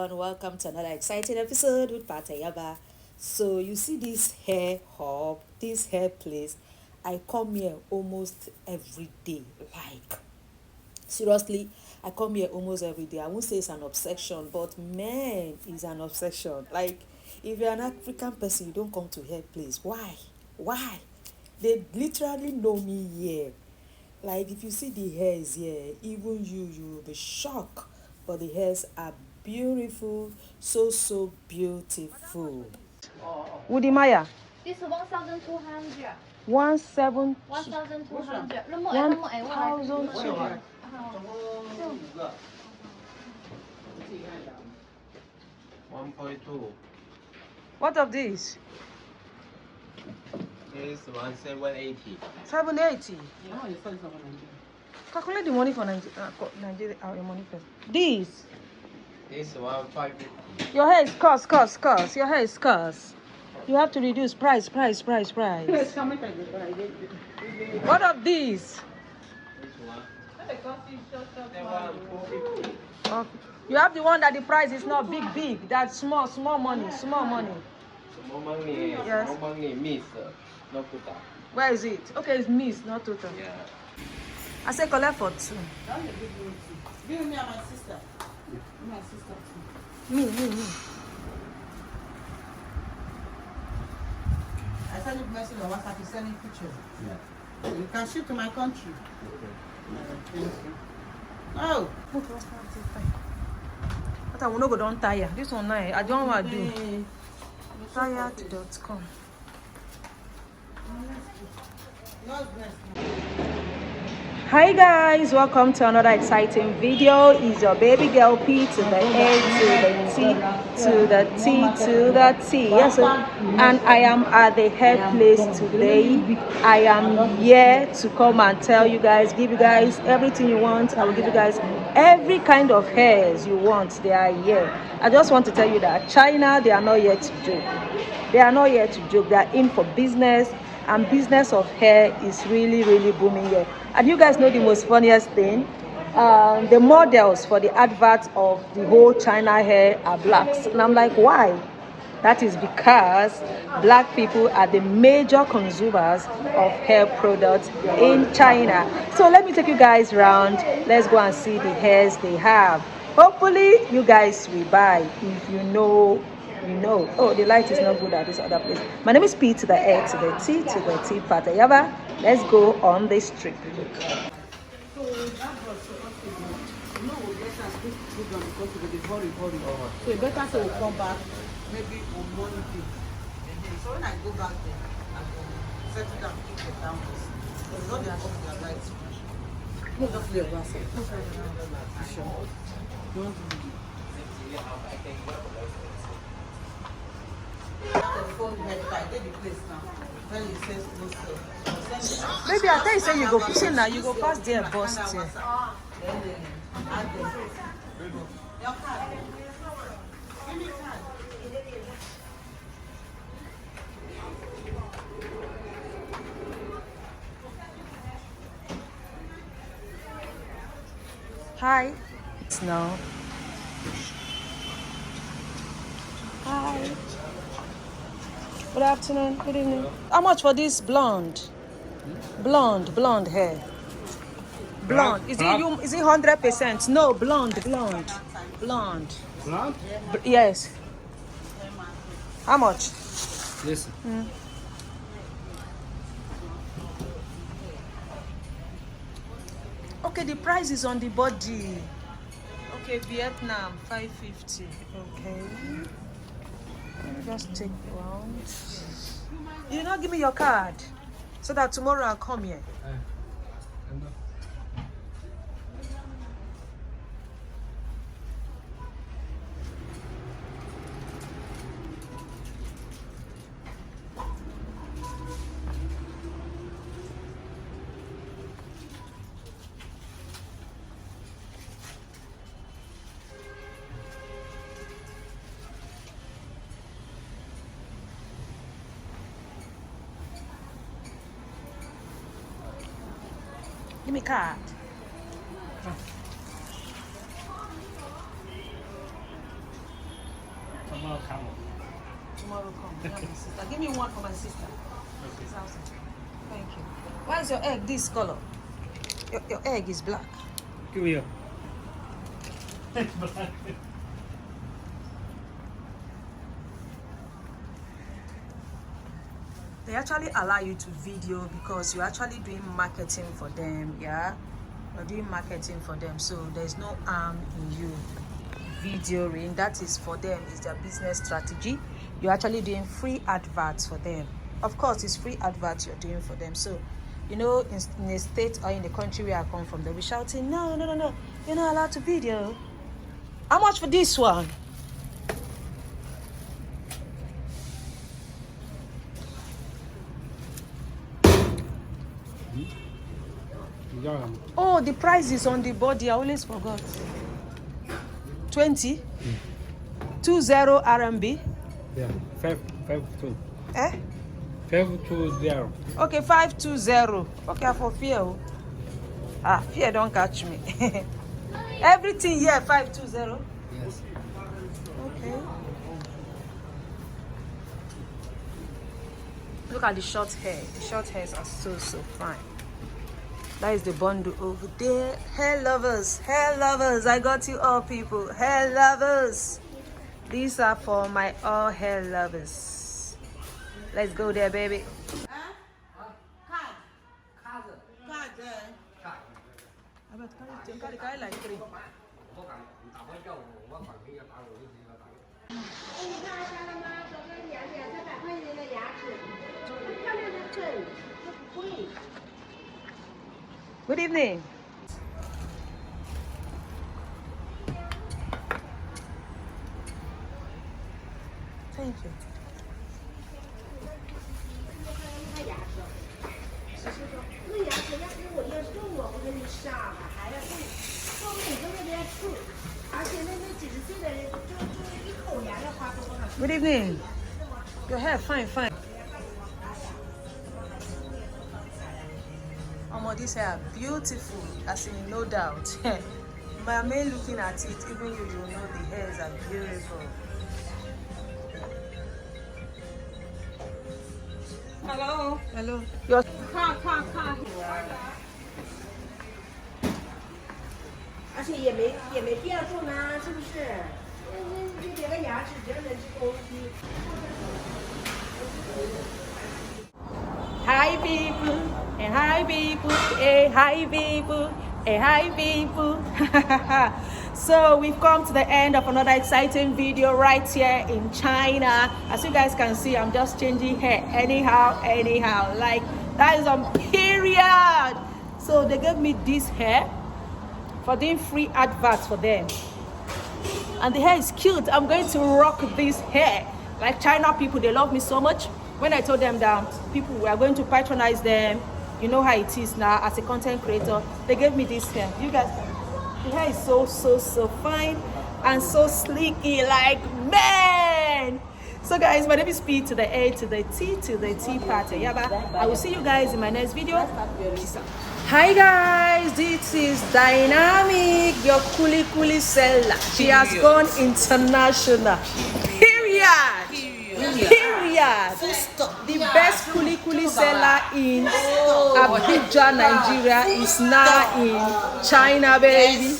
everyone, welcome to another exciting episode with Patayaba. So you see this hair hub, this hair place, I come here almost every day. Like, seriously, I come here almost every day. I won't say it's an obsession, but man, it's an obsession. Like, if you're an African person, you don't come to hair place. Why? They literally know me here. Like, if you see the hairs here, even you will be shocked. But the hairs are beautiful, so beautiful. Woody Maya. This is 1,200. 1,700. 1,200. 1,200. What of this? This one 780. 780. Calculate the money for Nigeria. Your money first. This. This one 550. Your hair is cost. Your hair is cost. You have to reduce price. What of this? This one. That one 450. Okay. You have the one that the price is not big. That's small money. Small money. Yes. Small money miss. Not total. Where is it? Okay, it's miss, not total. Yeah. I say collect for two. Give me and my sister. My sister too. Me. I send you message on WhatsApp, you send me pictures. Yeah. You can ship to my country. Thank you. Oh. But I will not go down tire. This one now, I don't want to do. Tired.com. Hi guys, welcome to another exciting video. It's your baby girl P to the A to the T to the T to the T. Yes, sir. And I am at the hair place today. I am here to come and tell you guys, give you guys everything you want. I will give you guys every kind of hairs you want. They are here. I just want to tell you that China, they are not here to joke. They are not here to joke. They are in for business. And business of hair is really booming here. And you guys know the most funniest thing, the models for the adverts of the whole China hair are blacks. And I'm like, why? That is because black people are the major consumers of hair products in China. So let me take you guys around. Let's go and see the hairs they have. Hopefully you guys will buy. If you know, you know. Oh, the light is not good at this other place. My name is P to the A to the T to the T Patayaba. Let's go on this trip. So that was supposed to be, you know, we'll get us this good on because we'll be hurry. So it better to come back maybe on Monday. So when I go back there, I will settle down, keep it down. So it's not their fault, their rights. No, just leave us. Sure. Don't do it. Baby, I tell you, say you go push in now, you go pass there, bust here. Hi. It's now. Hi. Good afternoon. Good evening. How much for this blonde? Blonde hair. Blonde. Is it you? Is it 100%? No, blonde. Blonde. Yes. How much? This. Okay, the price is on the body. Okay, Vietnam 550. Okay. Let me just take one. You did not give me your card, so that tomorrow I'll come here. Give me card. Tomorrow come. Yeah, my sister. Give me one for my sister. Thank you. Why is your egg this color? Your egg is black. Give here. They actually allow you to video because you're actually doing marketing for them. Yeah, you're doing marketing for them, so there's no harm in you videoing. That is for them, it's their business strategy. You're actually doing free adverts for them. Of course, it's free adverts you're doing for them. So you know, in a state or in the country where I come from, they'll be shouting, no, you're not allowed to video. How much for this one? Oh, the price is on the body. I always forgot. 20? 20 RMB? Yeah, 552. Eh? 520. Okay, 520. Okay, for fear. Ah, fear don't catch me. Everything here, 520. Yes. Okay. Look at the short hair. The short hairs are so fine. That is the bundle over there. Hair lovers, I got you all, people. Hair lovers. These are for my all hair lovers. Let's go there, baby. Like 3. Good evening. Thank you. Good evening. Your hair fine. These hair are beautiful, as in no doubt. My man looking at it, even you know the hairs are beautiful. Hello. Your Car. 而且也没必要种啊，是不是？就别的牙齿真的是东西。Hi people, hey hi people, hey hi people, hey hi people. So we've come to the end of another exciting video right here in China. As you guys can see, I'm just changing hair anyhow. Like that is on period. So they gave me this hair for doing free adverts for them. And the hair is cute. I'm going to rock this hair. Like China people, they love me so much. When I told them that people were going to patronize them, you know how it is now as a content creator, they gave me this hair. You guys, the hair is so fine and so sleeky, like man. So guys, my name is P to the A to the T to the T party. Yaba. I will see you guys in my next video. Peace out. Hi guys, this is Dynamic, your coolie seller. She has gone international. Period. The best coolie seller in Abuja, Nigeria is now in China, baby.